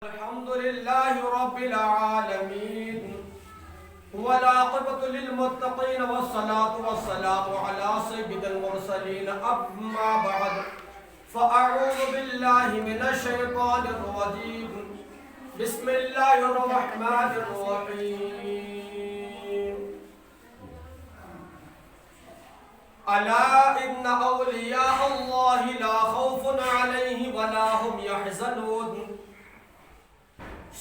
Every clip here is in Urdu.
الحمد لله رب العالمين والعاقبة للمتقين والصلاة والسلام على سيد المرسلين أما بعد فأعوذ بالله من الشيطان الرجيم بسم الله الرحمن الرحيم ألا إن أولياء الله لا خوف عليهم ولا هم يحزنون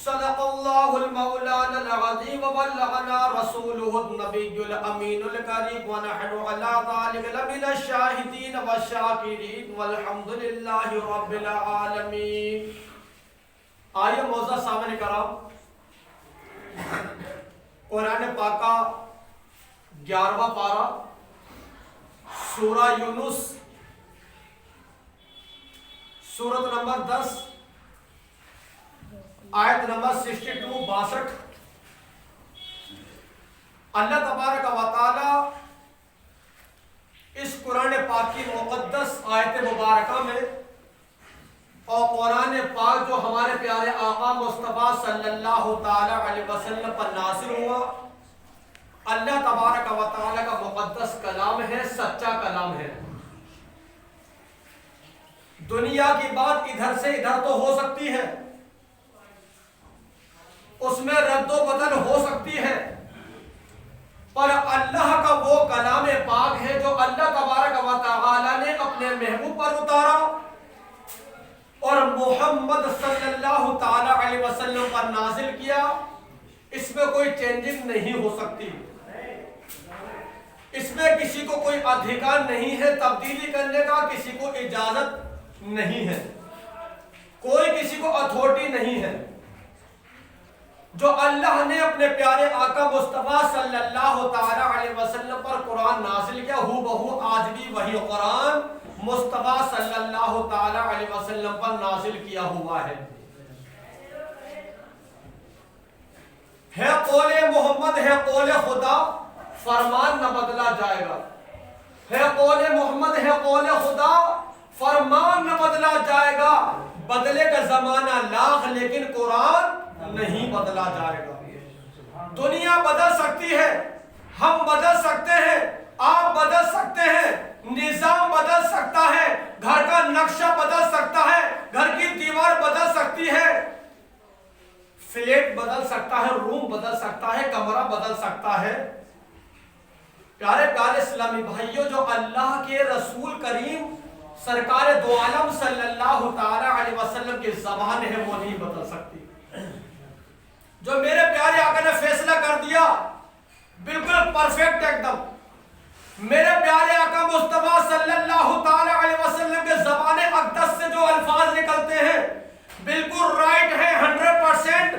صدق الله المولانا العظيم وبلغنا رسوله النبي الأمين الكريم ونحن على ذلك لمن الشاهدين والشاكرين والحمد لله رب العالمين. آئیے معزز سامنے کرام قرآن پاک کا 11واں پارہ سورہ یونس سورت نمبر 10 آیت نمبر 62 اللہ تبارک و تعالی اس قرآن پاک کی مقدس آیت مبارکہ میں اور قرآن پاک جو ہمارے پیارے آقا مصطفیٰ صلی اللہ تعالی علیہ وسلم پر نازل ہوا، اللہ تبارک و تعالی کا مقدس کلام ہے، سچا کلام ہے. دنیا کی بات ادھر سے ادھر تو ہو سکتی ہے، اس میں رد و بدل ہو سکتی ہے، پر اللہ کا وہ کلام پاک ہے جو اللہ تبارک و تعالی نے اپنے محبوب پر اتارا اور محمد صلی اللہ تعالی علیہ وسلم پر نازل کیا. اس میں کوئی چینجنگ نہیں ہو سکتی، اس میں کسی کو کوئی ادھیکار نہیں ہے تبدیلی کرنے کا، کسی کو اجازت نہیں ہے، کوئی کسی کو اتھارٹی نہیں ہے. جو اللہ نے اپنے پیارے آقا مصطفیٰ صلی اللہ تعالی علیہ وسلم پر قرآن نازل کیا، ہو بہو آج بھی وہی قرآن مصطفیٰ صلی اللہ تعالی علیہ وسلم پر نازل کیا ہوا ہے. قول محمد ہے قول خدا، فرمان نہ بدلا جائے گا. ہے قول محمد ہے قول خدا، فرمان نہ بدلا جائے گا. بدلے کا زمانہ لاکھ لیکن قرآن نہیں بدلا جائے گا. دنیا بدل سکتی ہے، ہم بدل سکتے ہیں، آپ بدل سکتے ہیں، نظام بدل سکتا ہے، گھر کا نقشہ بدل سکتا ہے، گھر کی دیوار بدل سکتی ہے، فلیٹ بدل سکتا ہے، روم بدل سکتا ہے، کمرہ بدل سکتا ہے. پیارے پیارے اسلامی بھائیوں، جو اللہ کے رسول کریم سرکار دو عالم صلی اللہ تعالی علیہ وسلم کی زبان ہے وہ نہیں بدل سکتی. جو میرے پیارے آقا نے فیصلہ کر دیا بالکل پرفیکٹ ایک دم، میرے پیارے آقا مصطفیٰ صلی اللہ تعالی علیہ وسلم کے زبان اقدس سے جو الفاظ نکلتے ہیں بالکل رائٹ ہے، 100%،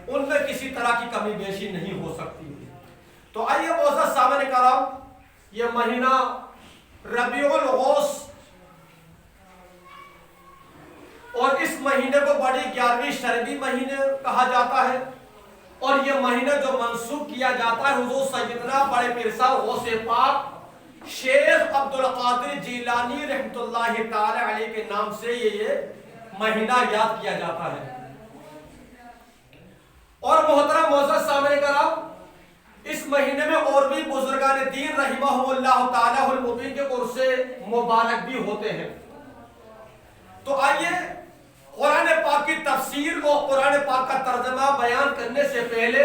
ان میں کسی طرح کی کمی بیشی نہیں ہو سکتی. تو آئیے معزز سامنے کرام، یہ مہینہ ربیع الاوس اور اس مہینے کو بڑی 11ویں شرعی مہینے کہا جاتا ہے، اور یہ مہینہ جو منسوب کیا جاتا ہے حضور سیدنا بڑے پیر صاحب غوث پاک شیخ عبدالقادر جیلانی رحمۃ اللہ تعالی علیہ کے نام سے یہ مہینہ یاد کیا جاتا ہے. اور محترم معزز سامنے کرام، اس مہینے میں اور بھی بزرگان دین رحمہم اللہ تعالی المبین کے عرص مبارک بھی ہوتے ہیں. تو آئیے قرآن پاک کی تفسیر اور قرآن پاک کا ترجمہ بیان کرنے سے پہلے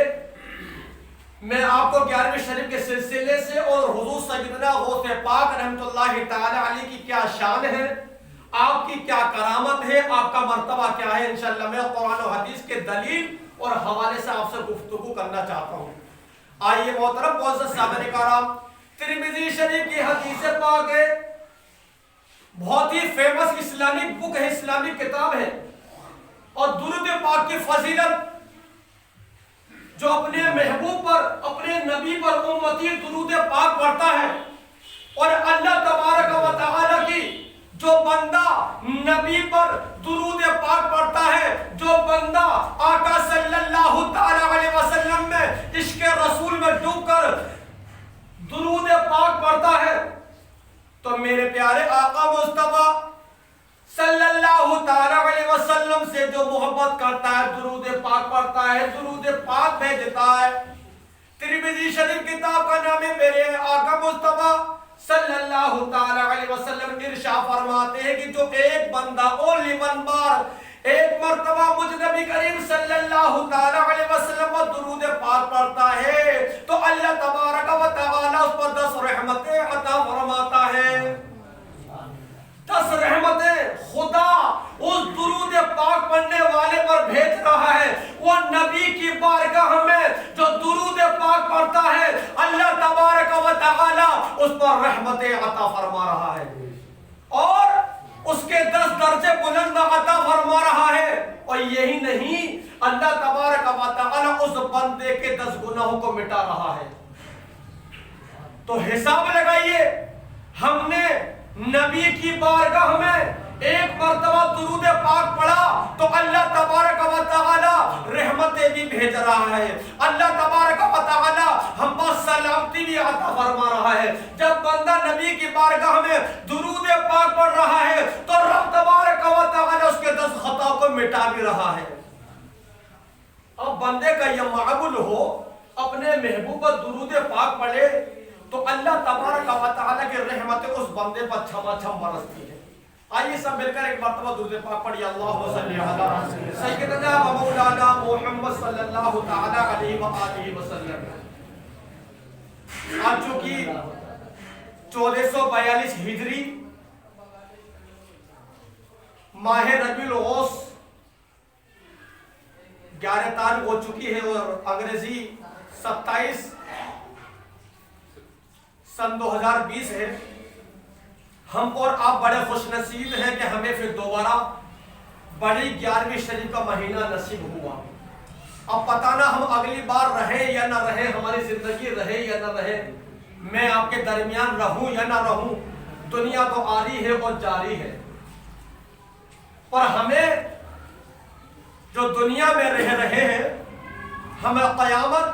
میں آپ کو 11ویں شریف کے سلسلے سے اور حضور سیدنا غوث پاک رحمۃ اللہ تعالی علیہ کی کیا شان ہے، آپ کی کیا کرامت ہے، آپ کا مرتبہ کیا ہے، انشاءاللہ میں قرآن و حدیث کے دلیل اور حوالے سے آپ سے گفتگو کرنا چاہتا ہوں. آئیے محترم معزز سامعین کرام، ترمذی شریف کی حدیث پاک ہے، بہت ہی فیمس اسلامک بک ہے، اسلامک کتاب ہے، اور درود پاک کی فضیلت جو اپنے محبوب پر، اپنے نبی پر امتی درود پاک پڑھتا ہے، اور اللہ تبارک و تعالی کی جو بندہ نبی پر درود پاک پڑھتا ہے، جو بندہ آقا صلی اللہ تعالی علیہ وسلم میں عشق رسول میں ڈوب کر درود پاک پڑھتا ہے، تو میرے پیارے آقا مصطفیٰ صلی اللہ تعالیٰ علیہ وسلم سے جو محبت کرتا ہے درود پاک پڑھتا ہے, درود پاک بھیجتا ہے. ترمذی شریف کتاب کا نام ہے. میرے آقا مصطفیٰ صلی اللہ تعالیٰ علیہ وسلم ارشاد فرماتے ہیں کہ جو ایک بندہ only one بار ایک مرتبہ مجھ نبی کریم صلی اللہ تعالیٰ علیہ وسلم پر درود پاک پڑھتا ہے تو اللہ تبارک و تعالیٰ اس پر 10 رحمتیں عطا فرماتا ہے. 10 رحمتیں خدا اس درود پاک پڑھنے والے پر بھیج رہا ہے. وہ نبی کی بارگاہ میں جو درود پاک پڑھتا ہے اللہ تبارک و تعالی اس پر رحمتیں عطا فرما رہا ہے اور اس کے 10 درجے بلند عطا فرما رہا ہے. اور یہی نہیں, اللہ تبارک و تعالی اس بندے کے 10 گناہوں کو مٹا رہا ہے. تو حساب لگائیے, ہم نے نبی کی بارگاہ میں ایک مرتبہ درود پاک پڑھا تو اللہ تبارک و تعالی رحمتیں بھی بھیج رہا ہے. اللہ تبارک و تعالی ہم پر سلامتی بھی عطا فرما رہا ہے. جب بندہ نبی کی بارگاہ میں درود پاک پڑھ رہا ہے تو رب تبارک و تعالی اس کے 10 خطا کو مٹا بھی رہا ہے. اب بندے کا یہ معقول ہو اپنے محبوب پر درود پاک پڑھے تو اللہ تبارک و تعالی کی رحمتیں اس بندے پر چھما چھم برستی ہے. آئیے سب مل کر ایک مرتبہ درود پاک پڑھیے. اللہم صلی علی سیدنا و مولانا محمد صلی اللہ تعالی علیہ وآلہ وسلم. آج چونکہ 1442 ہجری ماہ ربیع الاوس 11 تاریخ ہو چکی ہے اور انگریزی 27 سن 2020 ہے. ہم اور آپ بڑے خوش نصیب ہیں کہ ہمیں پھر دوبارہ بڑی 11ویں شریف کا مہینہ نصیب ہوا. اب پتہ نہ ہم اگلی بار رہیں یا نہ رہیں, ہماری زندگی رہے یا نہ رہے, میں آپ کے درمیان رہوں یا نہ رہوں, دنیا تو آری ہے اور جاری ہے. پر ہمیں جو دنیا میں رہ رہے ہیں ہمیں قیامت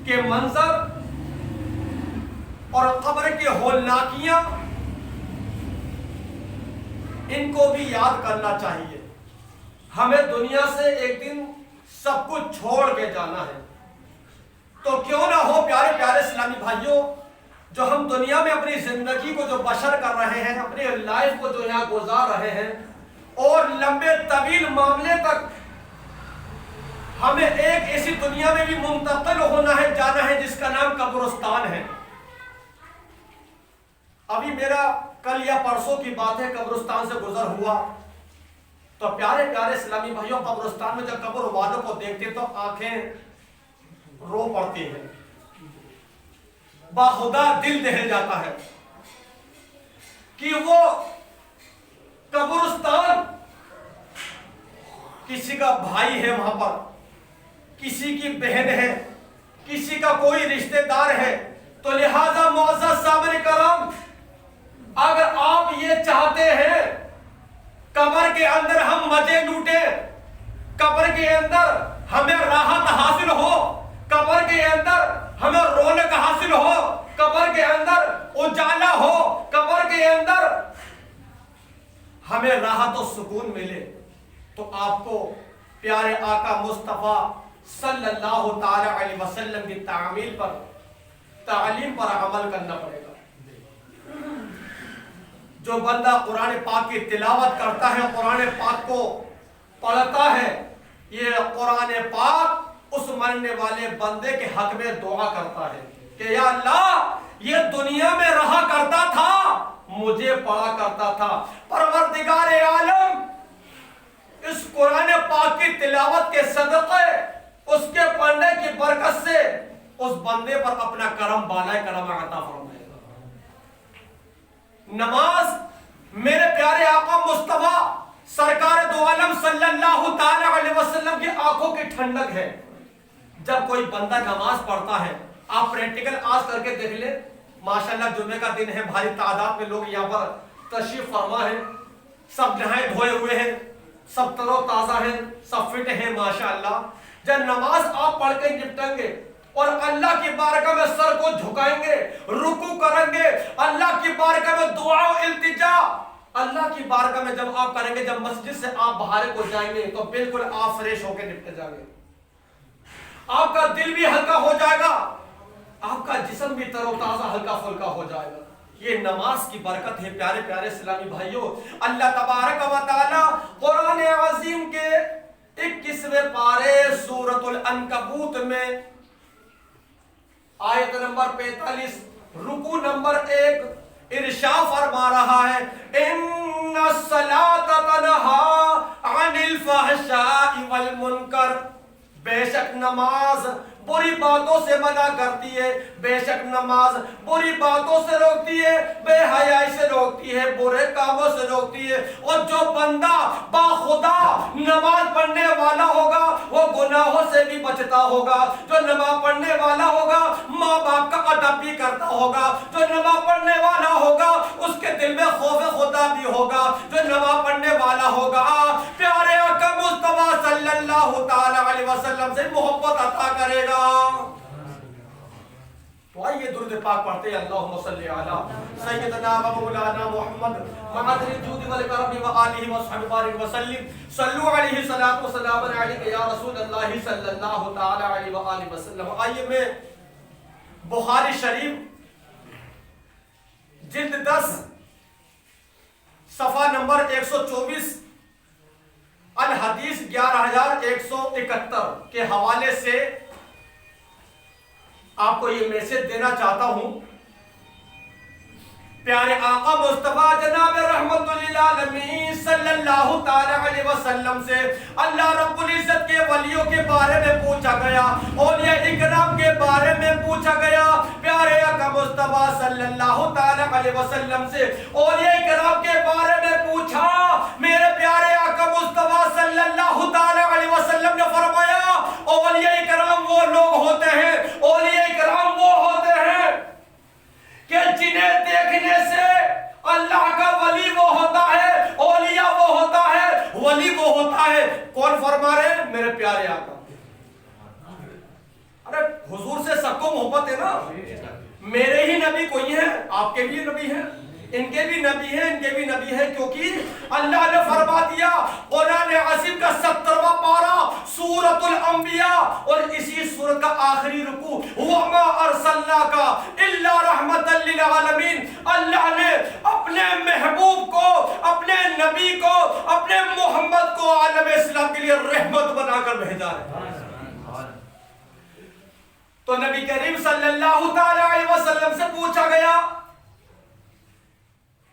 کے منظر اور قبر کی ہولناکیاں ان کو بھی یاد کرنا چاہیے. ہمیں دنیا سے ایک دن سب کچھ چھوڑ کے جانا ہے. تو کیوں نہ ہو پیارے پیارے اسلامی بھائیوں, جو ہم دنیا میں اپنی زندگی کو جو بشر کر رہے ہیں, اپنی لائف کو جو یہاں گزار رہے ہیں اور لمبے طویل معاملے تک ہمیں ایک ایسی دنیا میں بھی منتقل ہونا ہے, جانا ہے جس کا نام قبرستان ہے. ابھی میرا کل یا پرسوں کی بات ہے, قبرستان سے گزر ہوا تو پیارے پیارے اسلامی بھائیوں, قبرستان میں جب قبر والوں کو دیکھتے تو آنکھیں رو پڑتی ہیں, باخدا دل دہل جاتا ہے کہ وہ قبرستان کسی کا بھائی ہے وہاں پر, کسی کی بہن ہے, کسی کا کوئی رشتہ دار ہے. تو لہذا معزز سامعین کرام, اگر آپ یہ چاہتے ہیں قبر کے اندر ہم مزے لوٹیں, قبر کے اندر ہمیں راحت حاصل ہو, قبر کے اندر ہمیں رونق حاصل ہو, قبر کے اندر اجالا ہو, قبر کے اندر ہمیں راحت و سکون ملے, تو آپ کو پیارے آقا مصطفیٰ صلی اللہ تعالی علیہ وسلم کی تعلیم پر عمل کرنا پڑے گا. جو بندہ قرآن پاک کی تلاوت کرتا ہے, قرآن پاک کو پڑھتا ہے, یہ قرآن پاک اس مرنے والے بندے کے حق میں دعا کرتا ہے کہ یا اللہ یہ دنیا میں رہا کرتا تھا, مجھے پڑھا کرتا تھا, پروردگار عالم اس قرآن پاک کی تلاوت کے صدقے, اس کے پڑھنے کی برکت سے اس بندے پر اپنا کرم بالائے کرم عطا فرمائے. نماز میرے پیارے آقا مصطفیٰ سرکار دو عالم صلی اللہ تعالی علیہ وسلم کی آنکھوں کی ٹھنڈک ہے. جب کوئی بندہ نماز پڑھتا ہے, آپ پریکٹیکل آج کر کے دیکھ لیں, ماشاءاللہ جمعے کا دن ہے, بھاری تعداد میں لوگ یہاں پر تشریف فرما ہیں, سب نہائے دھوئے ہوئے ہیں, سب تر و تازہ ہیں, سب فٹ ہیں ماشاءاللہ. جب نماز آپ پڑھ کے نپٹیں گے اور اللہ کی بارگاہ میں سر کو جھکائیں گے, رکوع کریں گے, اللہ کی بارگاہ میں دعا و التجا, اللہ کی بارگاہ میں جب آپ کریں گے، جب مسجد سے آپ باہر کو جائیں گے تو بالکل آپ فریش ہو کے نپٹ جائیں گے، آپ کا دل بھی ہلکا ہو جائے گا، آپ کا جسم بھی تر و تازہ ہلکا پھلکا ہو جائے گا۔ یہ نماز کی برکت ہے پیارے پیارے اسلامی بھائیوں۔ اللہ تبارک و تعالی قرآن عظیم کے 21ویں پارے سورۃ العنکبوت میں آیت نمبر 45 رکوع نمبر 1 ارشاد فرما رہا ہے، ان الصلاۃ تنہی عن الفحشاء والمنکر، بے شک نماز بری باتوں سے منع کرتی ہے، بے شک نماز بری باتوں سے روکتی ہے، بے حیائی سے روکتی ہے، برے کاموں سے روکتی ہے۔ اور جو بندہ باخدا نماز پڑھنے والا ہوگا وہ گناہوں سے بھی بچتا ہوگا، جو نماز پڑھنے والا ہوگا ماں باپ کا ادب بھی کرتا ہوگا، جو نماز پڑھنے والا ہوگا اس کے دل میں خوف خدا بھی ہوگا، جو نماز پڑھنے والا ہوگا پیارے آقا مصطفیٰ صلی اللہ تعالی علیہ وسلم سے محبت عطا کرے گا۔ تو آئیے درود پاک پڑھتے ہیں، اللہم صلی علی سیدنا و مولانا محمد معدن الجود والکرم و آلہ وصحبہ بارک وسلم، صلو علیہ صلاۃ و سلام علیک یا رسول اللہ صلی اللہ تعالی علیہ وآلہ وسلم۔ آئیے میں بخاری شریف جلد 10 صفحہ نمبر 124 الحدیث 11171 کے حوالے سے آپ کو یہ میسج دینا چاہتا ہوں۔ پیارے آقا مصطفیٰ جناب رحمت للعالمین صلی اللہ تعالی علیہ وسلم سے اللہ رب العزت کے ولیوں کے بارے میں پوچھا گیا، اولیاء اکرام کے بارے میں پوچھا گیا۔ پیارے آقا مصطفیٰ صلی اللہ تعالی علیہ وسلم سے اولیاء اکرام کے بارے میں پوچھا، میرے پیارے آقا مصطفیٰ صلی اللہ تعالی علیہ وسلم نے فرمایا اولیاء اکرام وہ لوگ ہوتے ہیں، اولیاء اکرام وہ ہوتے ہیں کہ جنہیں دیکھنے سے اللہ کا ولی وہ ہوتا ہے، اولیاء وہ ہوتا ہے، ولی وہ ہوتا ہے۔ کون فرما رہے ہیں؟ میرے پیارے آقا۔ ارے حضور سے سب کو محبت ہے نا، میرے ہی نبی کوئی ہیں، آپ کے بھی نبی ہیں، ان کے بھی نبی ہیں، ان کے بھی نبی ہیں، کیونکہ اللہ نے فرما دیا قرآن عظیم کا 70واں پارہ سورۃ الانبیاء اور اسی سورت کا آخری رکوع وَمَا أَرْسَلْنَاكَ إِلَّا رَحْمَةً لِلْعَالَمِينَ، اللہ نے اپنے محبوب کو، اپنے نبی کو، اپنے محمد کو عالم اسلام کے لیے رحمت بنا کر بھیجا ہے۔ تو نبی کریم صلی اللہ تعالی علیہ وسلم سے پوچھا گیا،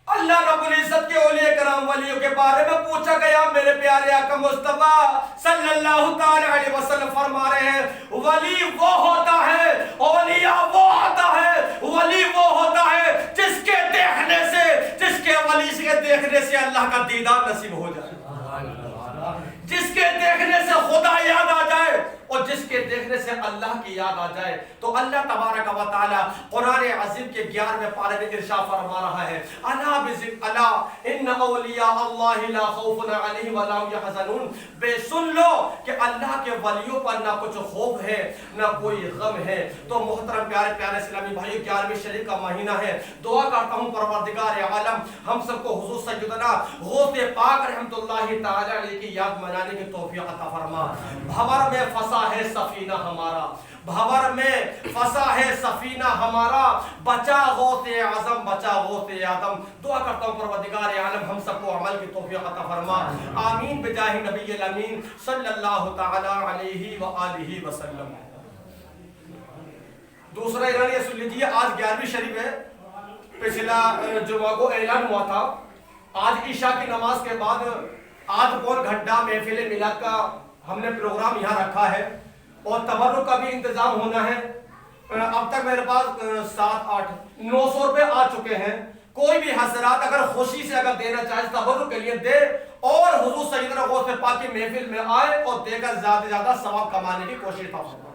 اللہ رب العزت کے اولیاء کرام ولیوں کے بارے میں پوچھا گیا، میرے پیارے آقا مصطفیٰ صلی اللہ تعالی علیہ وسلم فرما رہے ہیں ولی وہ ہوتا ہے، اولیاء وہ ہوتا ہے، ولی وہ ہوتا ہے جس کے دیکھنے سے، جس کے ولی سے دیکھنے سے اللہ کا دیدار نصیب ہو جائے، جس کے دیکھنے سے خدا یاد آ جائے اور جس کے دیکھنے سے اللہ کی یاد آ جائے۔ تو اللہ تبارک و تعالی قرآن عظیم کے 11ویں پارے میں ارشاد فرما رہا ہے، الا بذکر الا ان اولیاء اللہ لا خوف علیہم ولا هم يحزنون، بے سن لو کہ اللہ کے ولیوں پر نہ کچھ خوف ہے نہ کوئی غم ہے۔ تو محترم پیارے پیارے اسلامی بھائیو، 11ویں شریف کا مہینہ ہے، دعا کرتا ہوں پروردگار عالم ہم سب کو حضور سیدنا غوث پاک رحمت اللہ تعالی علیہ کی یاد منانے کی توفیق عطا فرما۔ بھور میں فسا ہے سفینہ ہمارا، بھور میں فسا ہے سفینہ ہمارا، بچا غوث اعظم، بچا غوث آدم۔ دعا کرتا ہوں پروردگار عالم ہم سب کو عمل کی توفیق عطا فرما، آمین بجاہ نبی الامین صلی اللہ تعالی علیہ وآلہ وسلم۔ دوسرا اعلان یہ سن لیجیے، آج 11ویں شریف ہے، پچھلا جمعہ کو اعلان ہوا تھا، آج عشاء کی نماز کے بعد آدھ پون گھنٹہ محفل میلاد کا ہم نے پروگرام یہاں رکھا ہے اور تبرک کا بھی انتظام ہونا ہے۔ اب تک میرے پاس 7-8-900 روپے آ چکے ہیں۔ کوئی بھی حضرات اگر خوشی سے اگر دینا چاہے تبرک کے لیے دے اور حضور سیدنا غوث پاک کی محفل میں آئے اور دے کر زیادہ سے زیادہ ثواب کمانے کی کوشش کریں۔